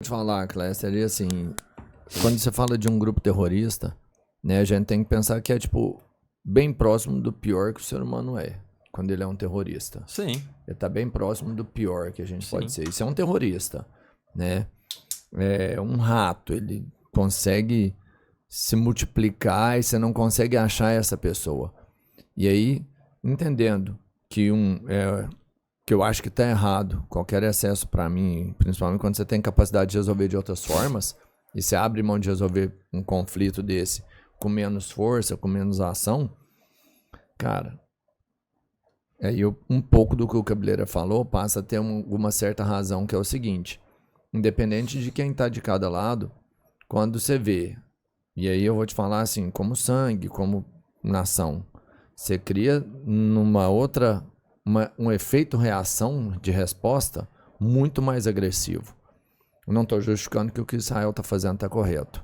Te falar, Cléster, seria assim, quando você fala de um grupo terrorista, né, a gente tem que pensar que é, tipo, bem próximo do pior que o ser humano é, quando ele é um terrorista. Sim. Ele tá bem próximo do pior que a gente pode Sim. ser. Isso é um terrorista, né? É um rato, ele consegue se multiplicar e você não consegue achar essa pessoa. E aí, entendendo que que eu acho que tá errado, qualquer excesso para mim, principalmente quando você tem capacidade de resolver de outras formas, e você abre mão de resolver um conflito desse com menos força, com menos ação, cara, um pouco do que o Cabeleira falou passa a ter uma certa razão, que é o seguinte: independente de quem tá de cada lado, quando você vê, e aí eu vou te falar assim, como sangue, como nação, você cria numa outra, um efeito reação de resposta muito mais agressivo. Eu não estou justificando que o que Israel está fazendo está correto,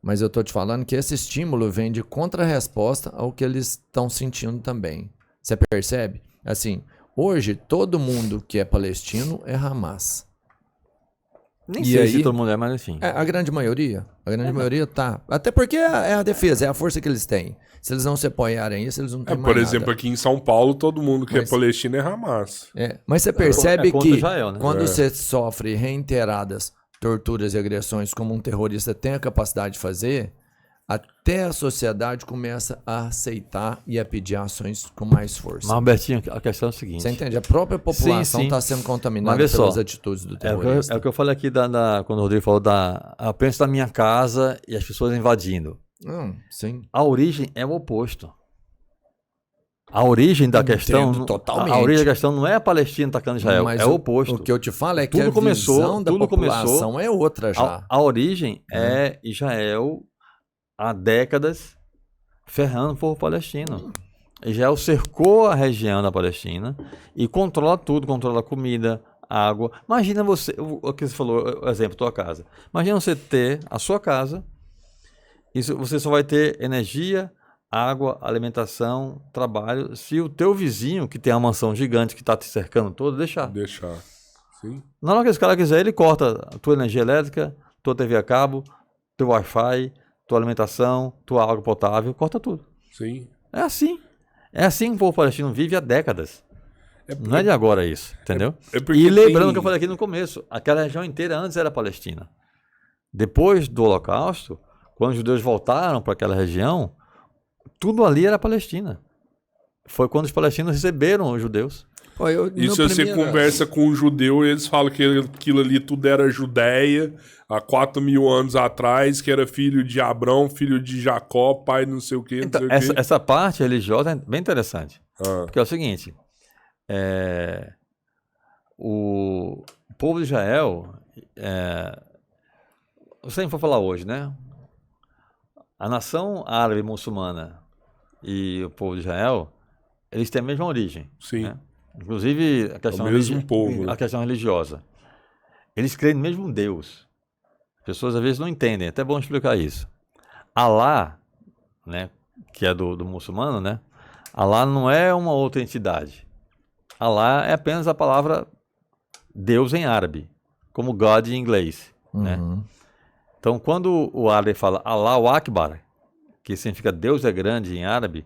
mas eu estou te falando que esse estímulo vem de contra-resposta ao que eles estão sentindo também. Você percebe? Assim, hoje todo mundo que é palestino é Hamas. Nem sei se todo mundo é, mas enfim. A grande maioria tá. Até porque é a defesa, é a força que eles têm. Se eles não se apoiarem isso, eles não têm mais Por nada. exemplo, aqui em São Paulo, todo mundo que é palestino é Hamas. Mas você percebe que Israel, né? quando você sofre reiteradas torturas e agressões como um terrorista tem a capacidade de fazer, até a sociedade começa a aceitar e a pedir ações com mais força. Mas, Albertinho, a questão é o seguinte... Você entende? A própria população está sendo contaminada pelas atitudes do terrorista. É o que eu falei aqui quando o Rodrigo falou eu penso da minha casa e as pessoas invadindo. Sim. A origem é o oposto. A origem da questão... Totalmente. A origem da questão não é a Palestina atacando Israel, é o oposto. O que eu te falo é que a visão da população é outra já. A origem é Israel... há décadas ferrando o povo palestino. Israel cercou a região da Palestina e controla tudo, controla a comida, a água. Imagina você, o que você falou, o exemplo, tua casa. Imagina você ter a sua casa e você só vai ter energia, água, alimentação, trabalho, se o teu vizinho, que tem uma mansão gigante que está te cercando todo, deixar. Sim. Na hora que esse cara quiser, ele corta a tua energia elétrica, tua TV a cabo, teu Wi-Fi, tua alimentação, tua água potável, corta tudo. Sim. É assim. É assim que o povo palestino vive há décadas. Não é de agora isso, entendeu? E lembrando que eu falei aqui no começo, aquela região inteira antes era Palestina. Depois do Holocausto, quando os judeus voltaram para aquela região, tudo ali era Palestina. Foi quando os palestinos receberam os judeus. E se você conversa com um judeu, eles falam que aquilo ali tudo era Judéia, há 4.000 anos atrás, que era filho de Abrão, filho de Jacó, pai não sei o quê. Então, essa parte religiosa é bem interessante. Porque é o seguinte, o povo de Israel, você nem for falar hoje, né? A nação árabe muçulmana e o povo de Israel, eles têm a mesma origem. Sim. Né? Inclusive, a questão religiosa. Eles creem no mesmo Deus. As pessoas às vezes não entendem, é até bom explicar isso. Alá, né, que é do muçulmano, né? Alá não é uma outra entidade. Alá é apenas a palavra Deus em árabe, como God em inglês. Né? Então, quando o árabe fala Allahu Akbar, que significa Deus é grande em árabe,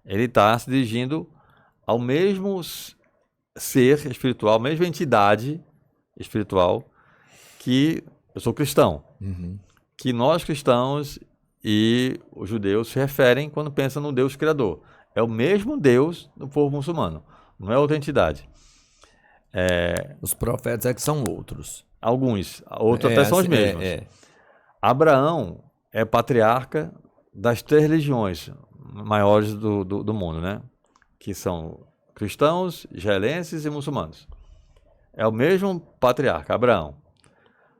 ele está se dirigindo ao mesmo ser espiritual, a mesma entidade espiritual que eu sou cristão, que nós cristãos e os judeus se referem quando pensam no Deus criador. É o mesmo Deus do povo muçulmano, não é outra entidade. Os profetas é que são outros. Alguns, outros até são os mesmos. Abraão é patriarca das 3 religiões maiores do mundo, né? Que são cristãos, israelenses e muçulmanos. É o mesmo patriarca, Abraão.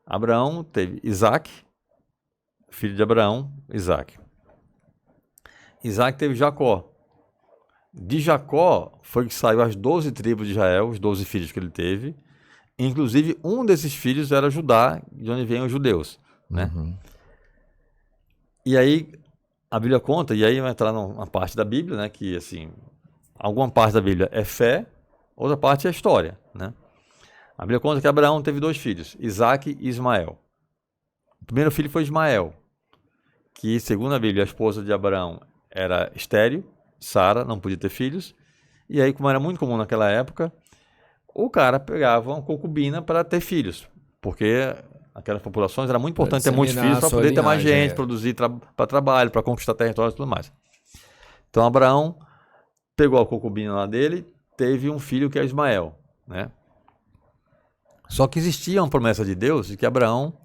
Abraão teve Isaac, filho de Abraão, Isaac. Isaac teve Jacó. De Jacó foi que saiu as 12 tribos de Israel, os 12 filhos que ele teve. Inclusive, um desses filhos era Judá, de onde vêm os judeus. Né? E aí, a Bíblia conta, e aí vai entrar numa parte da Bíblia, né, que assim, alguma parte da Bíblia é fé, outra parte é história, né? A Bíblia conta que Abraão teve 2 filhos, Isaac e Ismael. O primeiro filho foi Ismael, que, segundo a Bíblia, a esposa de Abraão era estéril, Sara, não podia ter filhos. E aí, como era muito comum naquela época, o cara pegava uma concubina para ter filhos, porque aquelas populações era muito importante ter muitos filhos para poder ter mais gente, produzir para trabalho, para conquistar territórios e tudo mais. Então, Abraão pegou a concubina lá dele, teve um filho que é Ismael, né? Só que existia uma promessa de Deus de que Abraão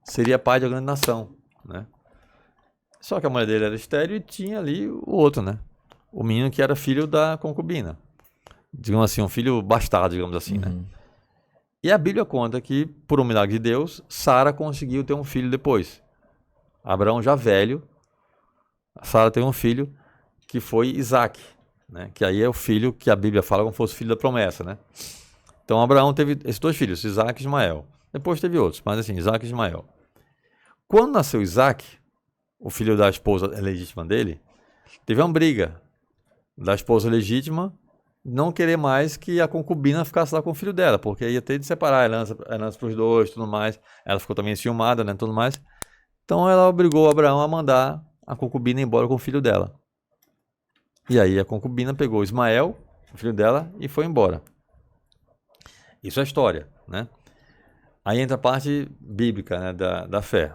seria pai de uma grande nação, né? Só que a mulher dele era estéril e tinha ali o outro, né? O menino que era filho da concubina. Digamos assim, um filho bastardo, digamos assim, né? E a Bíblia conta que, por um milagre de Deus, Sara conseguiu ter um filho depois. Abraão já velho, Sara teve um filho que foi Isaac, né? Que aí é o filho que a Bíblia fala como fosse filho da promessa, né? Então Abraão teve esses dois filhos, Isaac e Ismael. Depois teve outros, mas assim, Isaac e Ismael. Quando nasceu Isaac, o filho da esposa legítima dele, teve uma briga da esposa legítima não querer mais que a concubina ficasse lá com o filho dela, porque ia ter de separar a herança para os dois, tudo mais. Ela ficou também ciumada, né, tudo mais. Então ela obrigou Abraão a mandar a concubina embora com o filho dela. E aí a concubina pegou Ismael, o filho dela, e foi embora. Isso é história, né? Aí entra a parte bíblica, né, da fé.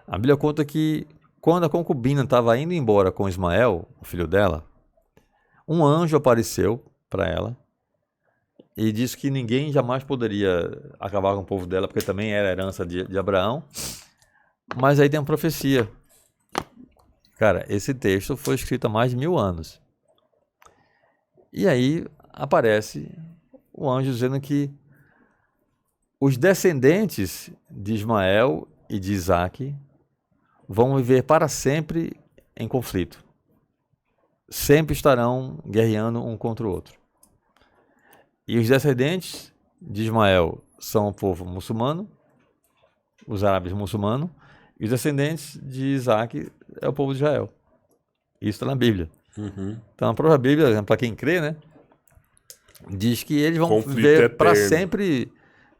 A Bíblia conta que quando a concubina estava indo embora com Ismael, o filho dela, um anjo apareceu para ela e disse que ninguém jamais poderia acabar com o povo dela, porque também era herança de Abraão. Mas aí tem uma profecia. Cara, esse texto foi escrito há mais de 1000 anos. E aí aparece o anjo dizendo que os descendentes de Ismael e de Isaac vão viver para sempre em conflito. Sempre estarão guerreando um contra o outro. E os descendentes de Ismael são o povo muçulmano, os árabes muçulmanos, e os descendentes de Isaac é o povo de Israel. Isso está na Bíblia. Então a própria Bíblia, para quem crê, né, diz que eles vão viver para sempre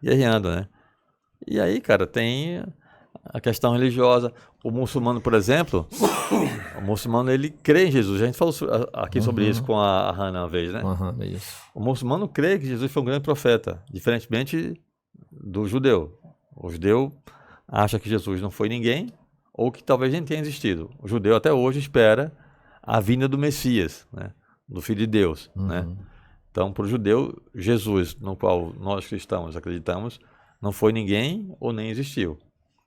guerreando, né? E aí, cara, tem a questão religiosa. O muçulmano, por exemplo, o muçulmano, ele crê em Jesus. A gente falou aqui sobre isso com a Hannah uma vez, né? Isso. O muçulmano crê que Jesus foi um grande profeta, diferentemente do judeu. O judeu acha que Jesus não foi ninguém, ou que talvez nem tenha existido. O judeu até hoje espera a vinda do Messias, né? Do Filho de Deus, né? Então, para o judeu, Jesus, no qual nós cristãos acreditamos, não foi ninguém ou nem existiu.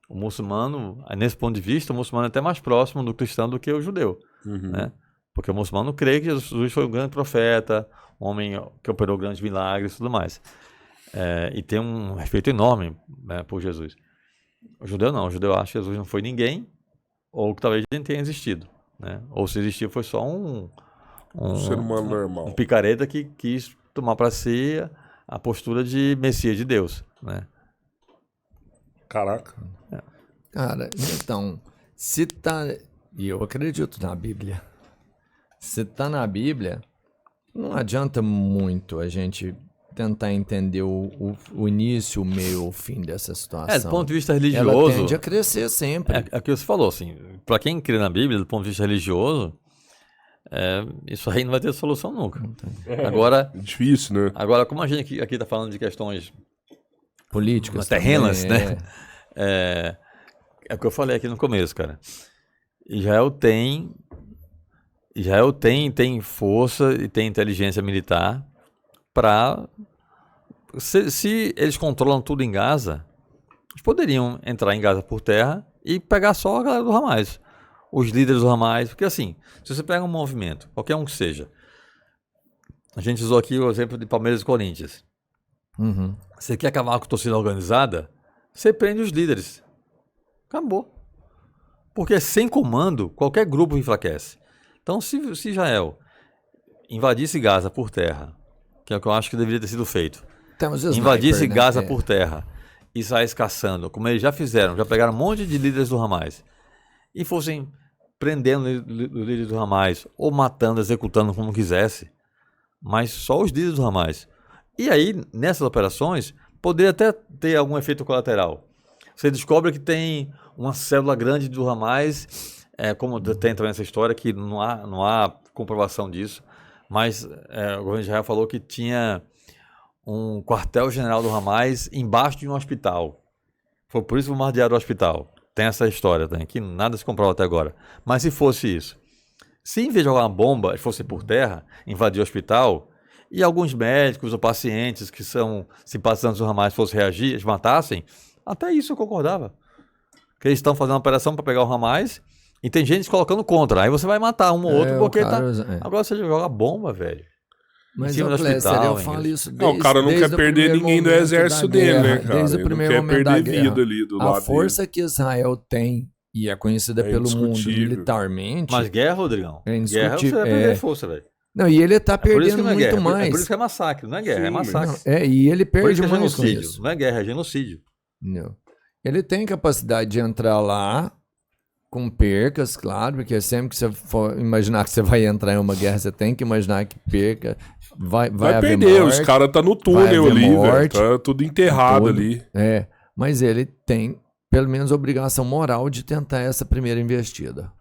O muçulmano, nesse ponto de vista, o muçulmano é até mais próximo do cristão do que o judeu, né? Porque o muçulmano crê que Jesus foi um grande profeta, um homem que operou grandes milagres e tudo mais. E tem um respeito enorme, né, por Jesus. O judeu não, o judeu acha que Jesus não foi ninguém, ou que talvez nem tenha existido, né? Ou se existiu foi só um ser humano normal, um picareta que quis tomar para si a postura de Messias de Deus, né? Caraca. Cara, então, se tá... E eu acredito na Bíblia. Se tá na Bíblia, não adianta muito a gente tentar entender o início, o meio, o fim dessa situação. Do ponto de vista religioso... Ela tende a crescer sempre. É o que você falou, assim, para quem crê na Bíblia, do ponto de vista religioso, isso aí não vai ter solução nunca. Agora... É difícil, né? Agora, como a gente aqui está falando de questões políticas terrenas, né? É o que eu falei aqui no começo, cara. Israel tem força e tem inteligência militar para... Se eles controlam tudo em Gaza, eles poderiam entrar em Gaza por terra e pegar só a galera do Hamas. Os líderes do Hamas. Porque assim, se você pega um movimento, qualquer um que seja, a gente usou aqui o exemplo de Palmeiras e Corinthians. Você quer acabar com a torcida organizada, você prende os líderes. Acabou. Porque sem comando, qualquer grupo enfraquece. Então, se Israel invadisse Gaza por terra, que é o que eu acho que deveria ter sido feito, invadisse Gaza por terra e saísse caçando, como eles já fizeram, já pegaram um monte de líderes do Hamas, e fossem prendendo os líderes do Hamas, ou matando, executando como quisesse, mas só os líderes do Hamas. E aí, nessas operações, poderia até ter algum efeito colateral. Você descobre que tem uma célula grande do Hamas, como tem também essa história, que não há comprovação disso, mas o governo de Israel falou que tinha um quartel-general do Hamas embaixo de um hospital. Foi por isso que bombardearam o hospital. Tem essa história também, que nada se comprova até agora. Mas se fosse isso, se em vez de jogar uma bomba, fosse por terra, invadir o hospital, e alguns médicos ou pacientes que são simpatizantes do Hamas fossem reagir, eles matassem, até isso eu concordava. Que eles estão fazendo uma operação para pegar o Hamas e tem gente se colocando contra. Aí você vai matar um ou outro porque Agora você joga bomba, velho. Mas o Cléster, eu falo isso desde... Não, o cara não quer perder ninguém do exército dele, né, cara? Desde o primeiro momento da guerra. Ali do lado a força que Israel tem e é conhecida pelo mundo militarmente... Mas guerra, Rodrigão? Guerra você vai perder força, velho. Não, e ele tá perdendo muito mais. É por isso que é massacre, não é guerra, é massacre. E ele perde muito genocídio, isso. Não é guerra, é genocídio. Não. Ele tem capacidade de entrar lá com percas, claro, porque sempre que você for imaginar que você vai entrar em uma guerra, você tem que imaginar que perca, vai perder, morte, os caras tá no túnel ali, velho, tá tudo enterrado ali. Mas ele tem, pelo menos, a obrigação moral de tentar essa primeira investida.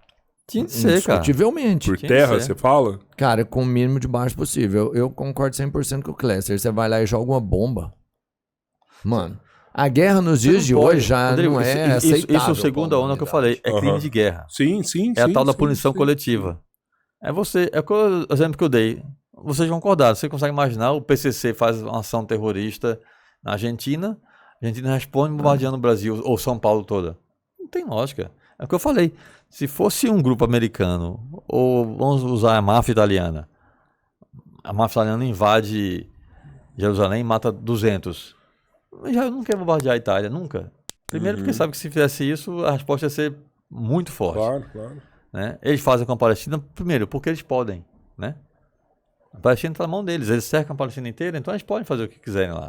Tinha que ser, cara. Indiscutivelmente. Por terra, você fala? Cara, com o mínimo de baixo possível. Eu concordo 100% com o Cléster. Você vai lá e joga uma bomba. Mano, a guerra nos dias de hoje já Rodrigo, não é aceitável. Isso é o segundo onda que eu falei. É crime de guerra. Sim. É a tal da punição coletiva. É o exemplo que eu dei. Vocês vão concordar. Você consegue imaginar o PCC faz uma ação terrorista na Argentina, a Argentina responde bombardeando o Brasil ou São Paulo toda. Não tem lógica. É o que eu falei. Se fosse um grupo americano, ou vamos usar a máfia italiana invade Jerusalém e mata 200. Já não quer bombardear a Itália, nunca. Primeiro porque sabe que se fizesse isso, a resposta ia ser muito forte. Claro. Né? Eles fazem com a Palestina, primeiro, porque eles podem, né? A Palestina está na mão deles, eles cercam a Palestina inteira, então eles podem fazer o que quiserem lá.